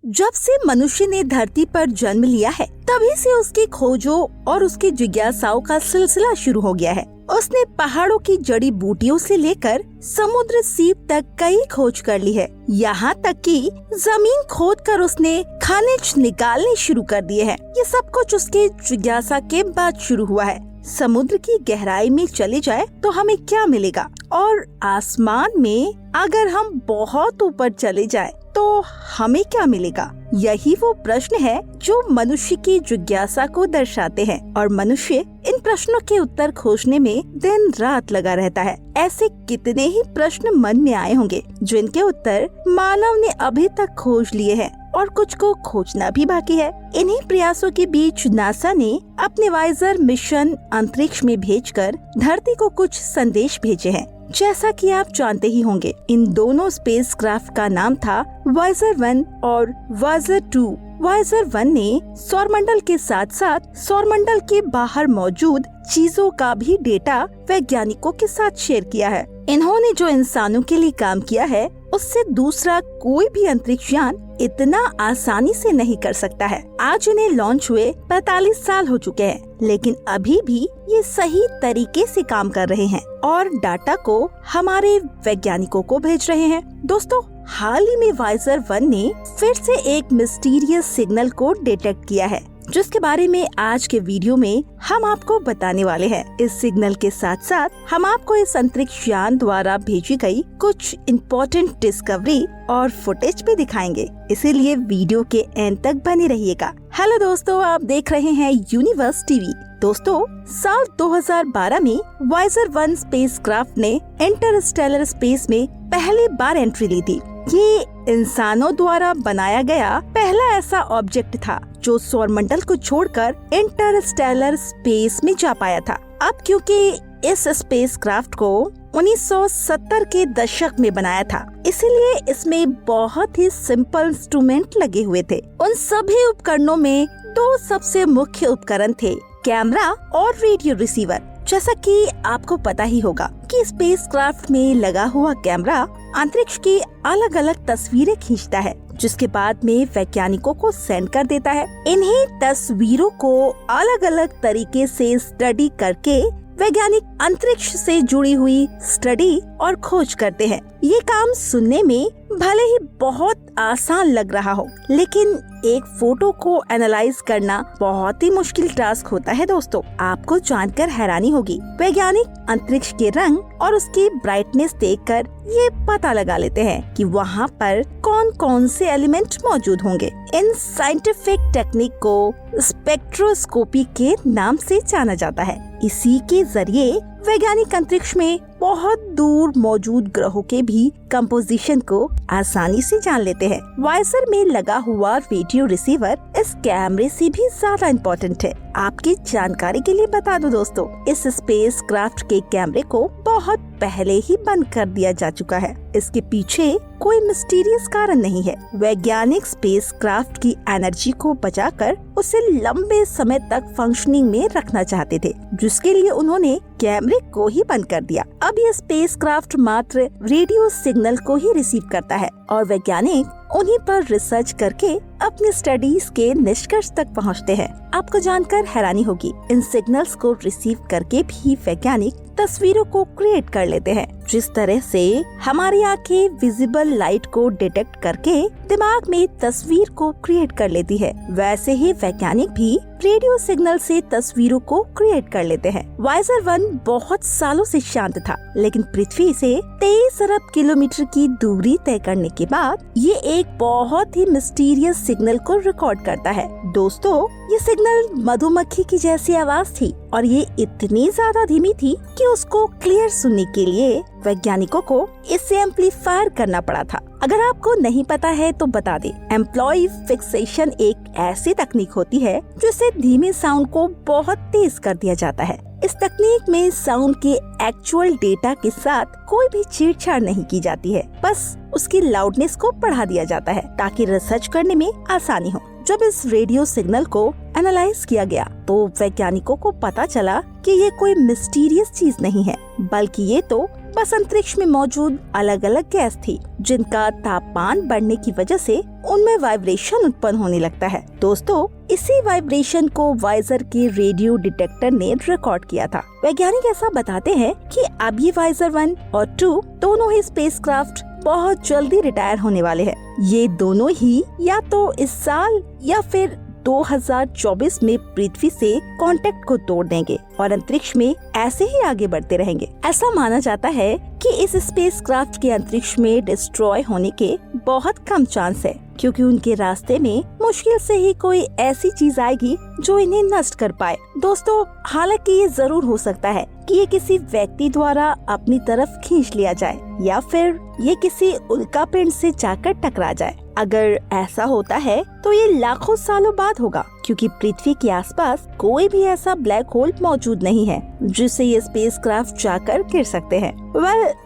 जब से मनुष्य ने धरती पर जन्म लिया है तभी से उसकी खोजों और उसकी जिज्ञासाओं का सिलसिला शुरू हो गया है। उसने पहाड़ों की जड़ी बूटियों से लेकर समुद्र सीप तक कई खोज कर ली है। यहाँ तक कि जमीन खोदकर उसने खनिज निकालने शुरू कर दिए हैं। ये सब कुछ उसके जिज्ञासा के बाद शुरू हुआ है। समुद्र की गहराई में चले जाए तो हमें क्या मिलेगा, और आसमान में अगर हम बहुत ऊपर चले जाए तो हमें क्या मिलेगा? यही वो प्रश्न है जो मनुष्य की जिज्ञासा को दर्शाते हैं, और मनुष्य इन प्रश्नों के उत्तर खोजने में दिन रात लगा रहता है। ऐसे कितने ही प्रश्न मन में आए होंगे जिनके उत्तर मानव ने अभी तक खोज लिए हैं और कुछ को खोजना भी बाकी है। इन्हीं प्रयासों के बीच नासा ने अपने वाइजर मिशन अंतरिक्ष में भेजकर धरती को कुछ संदेश भेजे हैं। जैसा कि आप जानते ही होंगे, इन दोनों स्पेसक्राफ्ट का नाम था वाइजर 1 और वाइजर 2। वाइजर 1 ने सौरमंडल के साथ साथ सौरमंडल के बाहर मौजूद चीजों का भी डेटा वैज्ञानिकों के साथ शेयर किया है। इन्होंने जो इंसानों के लिए काम किया है उससे दूसरा कोई भी अंतरिक्ष यान इतना आसानी से नहीं कर सकता है। आज इन्हें लॉन्च हुए 45 साल हो चुके हैं, लेकिन अभी भी ये सही तरीके से काम कर रहे हैं और डाटा को हमारे वैज्ञानिकों को भेज रहे हैं। दोस्तों, हाल ही में वाइजर 1 ने फिर से एक मिस्टीरियस सिग्नल को डिटेक्ट किया है, जिसके बारे में आज के वीडियो में हम आपको बताने वाले हैं। इस सिग्नल के साथ साथ हम आपको इस अंतरिक्ष यान द्वारा भेजी गई कुछ इम्पोर्टेंट डिस्कवरी और फुटेज भी दिखाएंगे, इसीलिए वीडियो के एंड तक बने रहिएगा। हेलो दोस्तों, आप देख रहे हैं यूनिवर्स टीवी। दोस्तों, साल 2012 में वाइजर 1 स्पेसक्राफ्ट ने इंटरस्टेलर स्पेस में पहली बार एंट्री ली थी। ये इंसानों द्वारा बनाया गया पहला ऐसा ऑब्जेक्ट था जो सौरमंडल को छोड़कर इंटरस्टेलर स्पेस में जा पाया था। अब क्योंकि इस स्पेसक्राफ्ट को 1970 के दशक में बनाया था, इसीलिए इसमें बहुत ही सिंपल इंस्ट्रूमेंट लगे हुए थे। उन सभी उपकरणों में दो सबसे मुख्य उपकरण थे, कैमरा और रेडियो रिसीवर। जैसा कि आपको पता ही होगा कि स्पेसक्राफ्ट में लगा हुआ कैमरा अंतरिक्ष की अलग अलग तस्वीरें खींचता है, जिसके बाद में वैज्ञानिकों को सेंड कर देता है। इन्हीं तस्वीरों को अलग अलग तरीके से स्टडी करके वैज्ञानिक अंतरिक्ष से जुड़ी हुई स्टडी और खोज करते हैं। ये काम सुनने में भले ही बहुत आसान लग रहा हो, लेकिन एक फोटो को एनालाइज करना बहुत ही मुश्किल टास्क होता है। दोस्तों, आपको जानकर हैरानी होगी, वैज्ञानिक अंतरिक्ष के रंग और उसकी ब्राइटनेस देखकर ये पता लगा लेते हैं कि वहाँ पर कौन कौन से एलिमेंट मौजूद होंगे। इन साइंटिफिक टेक्निक को स्पेक्ट्रोस्कोपी के नाम से जाना जाता है। इसी के जरिए वैज्ञानिक अंतरिक्ष में बहुत दूर मौजूद ग्रहों के भी कंपोजिशन को आसानी से जान लेते हैं। वाइजर में लगा हुआ रेडियो रिसीवर इस कैमरे से भी ज्यादा इम्पोर्टेंट है। आपकी जानकारी के लिए बता दो दोस्तों, इस स्पेसक्राफ्ट के कैमरे को बहुत पहले ही बंद कर दिया जा चुका है। इसके पीछे कोई मिस्टीरियस कारण नहीं है। वैज्ञानिक स्पेसक्राफ्ट की एनर्जी को बचाकर उसे लंबे समय तक फंक्शनिंग में रखना चाहते थे, जिसके लिए उन्होंने कैमरे को ही बंद कर दिया। अब ये स्पेसक्राफ्ट मात्र रेडियो सिग्नल को ही रिसीव करता है और वैज्ञानिक उन्हीं पर रिसर्च करके अपनी स्टडीज के निष्कर्ष तक पहुंचते हैं। आपको जानकर हैरानी होगी, इन सिग्नल्स को रिसीव करके भी वैज्ञानिक तस्वीरों को क्रिएट कर लेते हैं। जिस तरह से हमारी आंखें विजिबल लाइट को डिटेक्ट करके दिमाग में तस्वीर को क्रिएट कर लेती है, वैसे ही वैज्ञानिक भी रेडियो सिग्नल से तस्वीरों को क्रिएट कर लेते हैं। वाइजर 1 बहुत सालों से शांत था, लेकिन पृथ्वी से 23 अरब किलोमीटर की दूरी तय करने के बाद ये एक बहुत ही मिस्टीरियस सिग्नल को रिकॉर्ड करता है। दोस्तों, ये सिग्नल मधुमक्खी की जैसी आवाज थी और ये इतनी ज्यादा धीमी थी कि उसको क्लियर सुनने के लिए वैज्ञानिकों को इसे एम्पलीफायर करना पड़ा था। अगर आपको नहीं पता है तो बता दे, एम्प्लॉय फिक्सेशन एक ऐसी तकनीक होती है जिससे धीमे साउंड को बहुत तेज कर दिया जाता है। इस तकनीक में साउंड के एक्चुअल डेटा के साथ कोई भी छेड़छाड़ नहीं की जाती है, बस उसकी लाउडनेस को बढ़ा दिया जाता है ताकि रिसर्च करने में आसानी हो। जब इस रेडियो सिग्नल को एनालाइज किया गया तो वैज्ञानिकों को पता चला कि ये कोई मिस्टीरियस चीज नहीं है, बल्कि ये तो बस अंतरिक्ष में मौजूद अलग अलग गैस थी जिनका तापमान बढ़ने की वजह से उनमें वाइब्रेशन उत्पन्न होने लगता है। दोस्तों, इसी वाइब्रेशन को वाइजर के रेडियो डिटेक्टर ने रिकॉर्ड किया था। वैज्ञानिक ऐसा बताते हैं कि अब ये वाइजर 1 और 2 दोनों ही स्पेसक्राफ्ट बहुत जल्दी रिटायर होने वाले हैं। ये दोनों ही या तो इस साल या फिर 2024 में पृथ्वी से कांटेक्ट को तोड़ देंगे और अंतरिक्ष में ऐसे ही आगे बढ़ते रहेंगे। ऐसा माना जाता है कि इस स्पेसक्राफ्ट के अंतरिक्ष में डिस्ट्रॉय होने के बहुत कम चांस है, क्योंकि उनके रास्ते में मुश्किल से ही कोई ऐसी चीज आएगी जो इन्हें नष्ट कर पाए। दोस्तों, हालांकि ये जरूर हो सकता है कि ये किसी व्यक्ति द्वारा अपनी तरफ खींच लिया जाए या फिर ये किसी उल्कापिंड से जाकर टकरा जाए। अगर ऐसा होता है तो ये लाखों सालों बाद होगा, क्योंकि पृथ्वी के आसपास कोई भी ऐसा ब्लैक होल मौजूद नहीं है जिससे ये स्पेसक्राफ्ट जाकर गिर सकते हैं।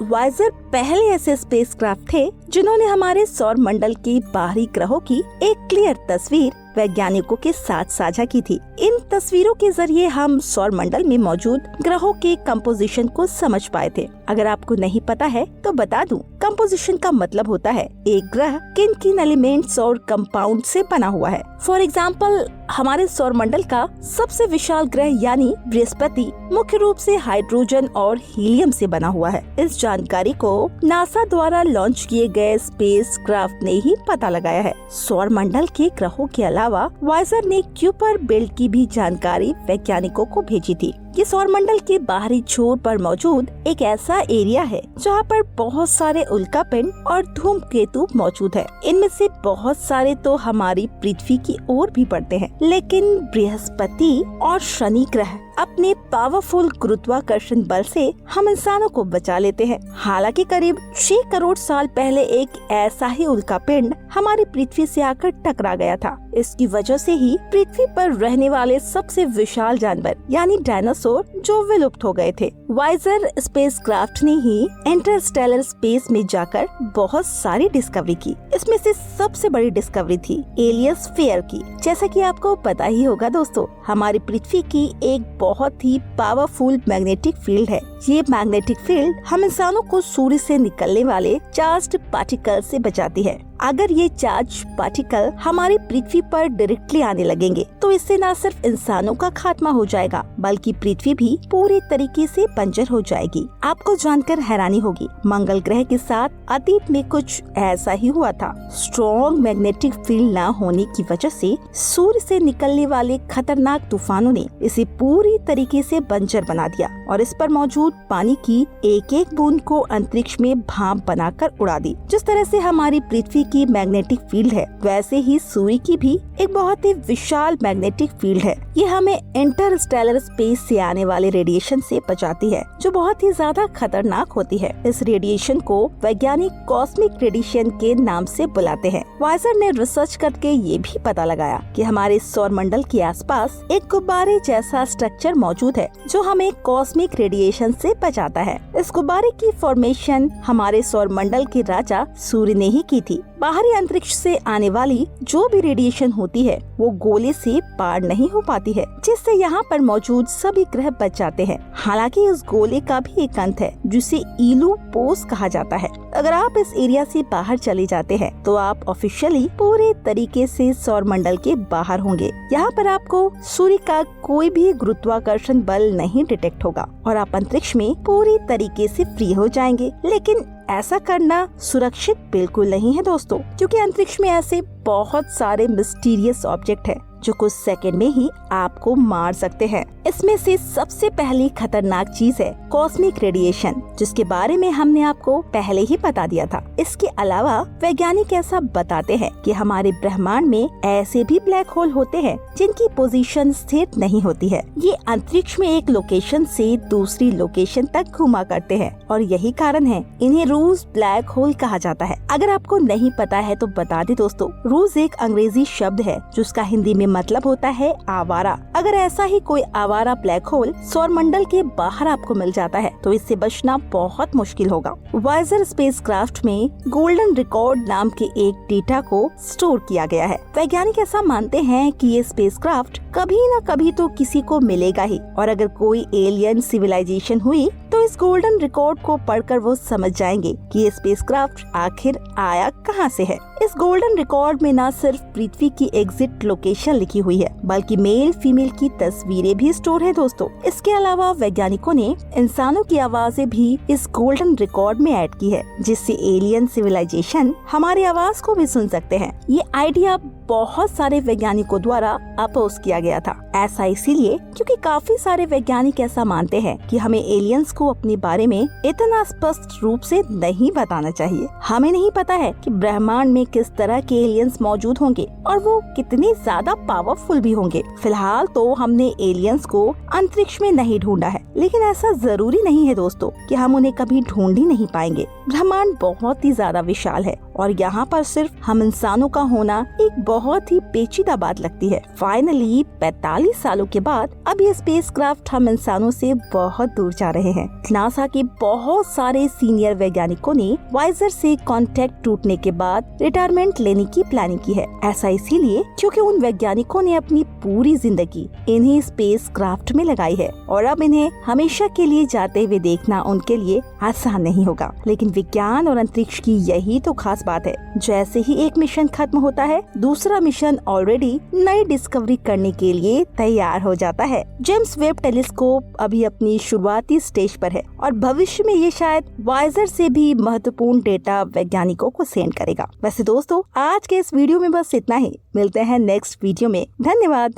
वाइजर पहले ऐसे स्पेसक्राफ्ट थे जिन्होंने हमारे सौर मंडल के बाहरी ग्रहों की एक क्लियर तस्वीर वैज्ञानिकों के साथ साझा की थी। इन तस्वीरों के जरिए हम सौर मंडल में मौजूद ग्रहों के कंपोजिशन को समझ पाए थे। अगर आपको नहीं पता है तो बता दूं, कंपोजिशन का मतलब होता है एक ग्रह किन किन एलिमेंट्स और कंपाउंड से बना हुआ है। फॉर एग्जाम्पल, हमारे सौर मंडल का सबसे विशाल ग्रह यानी बृहस्पति मुख्य रूप से हाइड्रोजन और हीलियम से बना हुआ है। इस जानकारी को नासा द्वारा लॉन्च किए गए स्पेसक्राफ्ट ने ही पता लगाया है। सौर मंडल के ग्रहों के अलावा वाइजर ने क्यूपर बेल्ट की भी जानकारी वैज्ञानिकों को भेजी थी। ये सौर मंडल के बाहरी छोर पर मौजूद एक ऐसा एरिया है जहाँ पर बहुत सारे उल्कापिंड और धूमकेतु मौजूद है। इनमें से बहुत सारे तो हमारी पृथ्वी की ओर भी बढ़ते हैं, लेकिन बृहस्पति और शनि ग्रह अपने पावरफुल गुरुत्वाकर्षण बल से हम इंसानों को बचा लेते हैं। हालांकि करीब 6 करोड़ साल पहले एक ऐसा ही उल्कापिंड हमारी पृथ्वी से आकर टकरा गया था। इसकी वजह से ही पृथ्वी पर रहने वाले सबसे विशाल जानवर यानी डायनासोर जो विलुप्त हो गए थे। वाइजर स्पेसक्राफ्ट ने ही इंटरस्टेलर स्पेस में जाकर बहुत सारी डिस्कवरी की। इसमें से सबसे बड़ी डिस्कवरी थी एलियोस्फीयर की। जैसा कि आपको पता ही होगा दोस्तों, हमारी पृथ्वी की एक बहुत ही पावरफुल मैग्नेटिक फील्ड है। ये मैग्नेटिक फील्ड हम इंसानों को सूर्य से निकलने वाले चार्ज्ड पार्टिकल से बचाती है। अगर ये चार्ज पार्टिकल हमारी पृथ्वी पर डायरेक्टली आने लगेंगे तो इससे न सिर्फ इंसानों का खात्मा हो जाएगा बल्कि पृथ्वी भी पूरी तरीके से बंजर हो जाएगी। आपको जानकर हैरानी होगी, मंगल ग्रह के साथ अतीत में कुछ ऐसा ही हुआ था। स्ट्रॉन्ग मैग्नेटिक फील्ड न होने की वजह से सूर्य से निकलने वाले खतरनाक तूफानों ने इसे पूरी तरीके से बंजर बना दिया और इस पर मौजूद पानी की एक एक बूंद को अंतरिक्ष में भाप बनाकर उड़ा दी। जिस तरह से हमारी पृथ्वी की मैग्नेटिक फील्ड है, वैसे ही सूर्य की भी एक बहुत ही विशाल मैग्नेटिक फील्ड है। ये हमें इंटरस्टेलर स्पेस से आने वाले रेडिएशन से बचाती है, जो बहुत ही ज्यादा खतरनाक होती है। इस रेडिएशन को वैज्ञानिक कॉस्मिक रेडिएशन के नाम से बुलाते हैं। वाइजर ने रिसर्च करके ये भी पता लगाया कि हमारे सौर मंडल के आसपास एक गुब्बारे जैसा स्ट्रक्चर मौजूद है जो हमें कॉस्मिक रेडिएशन से बचाता है। इस गुब्बारे की फॉर्मेशन हमारे सौर मंडल के राजा सूर्य ने ही की थी। बाहरी अंतरिक्ष से आने वाली जो भी रेडिएशन होती है वो गोले से पार नहीं हो पाती है, जिससे यहाँ पर मौजूद सभी ग्रह बच जाते हैं। हालांकि इस गोले का भी एक अंत है जिसे ईलू पोस कहा जाता है। अगर आप इस एरिया से बाहर चले जाते हैं तो आप ऑफिशियली पूरे तरीके से सौर मंडल के बाहर होंगे। यहाँ पर आपको सूर्य का कोई भी गुरुत्वाकर्षण बल नहीं डिटेक्ट होगा और आप अंतरिक्ष में पूरी तरीके से फ्री हो जाएंगे। लेकिन ऐसा करना सुरक्षित बिल्कुल नहीं है दोस्तों, क्योंकि अंतरिक्ष में ऐसे बहुत सारे मिस्टीरियस ऑब्जेक्ट हैं जो कुछ सेकंड में ही आपको मार सकते हैं। इसमें से सबसे पहली खतरनाक चीज है कॉस्मिक रेडिएशन, जिसके बारे में हमने आपको पहले ही बता दिया था। इसके अलावा वैज्ञानिक ऐसा बताते हैं कि हमारे ब्रह्मांड में ऐसे भी ब्लैक होल होते हैं जिनकी पोजीशन स्थिर नहीं होती है। ये अंतरिक्ष में एक लोकेशन से दूसरी लोकेशन तक घुमा करते हैं और यही कारण है इन्हें रूज ब्लैक होल कहा जाता है। अगर आपको नहीं पता है तो बता दे दोस्तों, रूज एक अंग्रेजी शब्द है जिसका हिंदी में मतलब होता है आवारा। अगर ऐसा ही कोई आवारा ब्लैक होल सौर मंडल के बाहर आपको मिल जाता है तो इससे बचना बहुत मुश्किल होगा। वाइजर स्पेसक्राफ्ट में गोल्डन रिकॉर्ड नाम के एक डेटा को स्टोर किया गया है। वैज्ञानिक ऐसा मानते हैं कि ये स्पेसक्राफ्ट कभी न कभी तो किसी को मिलेगा ही, और अगर कोई एलियन सिविलाइजेशन हुई तो इस गोल्डन रिकॉर्ड को पढ़कर वो समझ जाएंगे कि ये स्पेसक्राफ्ट आखिर आया कहाँ से है। इस गोल्डन रिकॉर्ड में न सिर्फ पृथ्वी की एग्जिट लोकेशन लिखी हुई है, बल्कि मेल फीमेल की तस्वीरें भी स्टोर है दोस्तों। इसके अलावा वैज्ञानिकों ने इंसानों की आवाजें भी इस गोल्डन रिकॉर्ड में ऐड की है, जिससे एलियन सिविलाइजेशन हमारी आवाज को भी सुन सकते हैं। ये आइडिया बहुत सारे वैज्ञानिकों द्वारा अपोज किया गया था। ऐसा इसीलिए क्योंकि काफी सारे वैज्ञानिक ऐसा मानते हैं कि हमें एलियंस को अपने बारे में इतना स्पष्ट रूप से नहीं बताना चाहिए। हमें नहीं पता है कि ब्रह्मांड में किस तरह के एलियंस मौजूद होंगे और वो कितने ज्यादा पावरफुल भी होंगे। फिलहाल तो हमने एलियंस को अंतरिक्ष में नहीं ढूंढा है, लेकिन ऐसा जरूरी नहीं है दोस्तों कि हम उन्हें कभी ढूंढ ही नहीं पाएंगे। ब्रह्मांड बहुत ही ज्यादा विशाल है और यहाँ पर सिर्फ हम इंसानों का होना एक बहुत ही पेचीदा बात लगती है। फाइनली 45 सालों के बाद अब ये स्पेसक्राफ्ट हम इंसानों से बहुत दूर जा रहे हैं। नासा के बहुत सारे सीनियर वैज्ञानिकों ने वाइजर से कांटेक्ट टूटने के बाद रिटायरमेंट लेने की प्लानिंग की है। ऐसा इसीलिए क्योंकि उन वैज्ञानिकों ने अपनी पूरी जिंदगी इन्हीं स्पेसक्राफ्ट में लगाई है और अब इन्हें हमेशा के लिए जाते हुए देखना उनके लिए आसान नहीं होगा। लेकिन विज्ञान और अंतरिक्ष की यही तो खास बात है, जैसे ही एक मिशन खत्म होता है दूसरा मिशन ऑलरेडी नई डिस्कवरी करने के लिए तैयार हो जाता है। जेम्स वेब टेलीस्कोप अभी अपनी शुरुआती स्टेज पर है और भविष्य में ये शायद वाइजर से भी महत्वपूर्ण डेटा वैज्ञानिकों को सेंड करेगा। वैसे दोस्तों आज के इस वीडियो में बस इतना ही। मिलते हैं नेक्स्ट वीडियो में। धन्यवाद।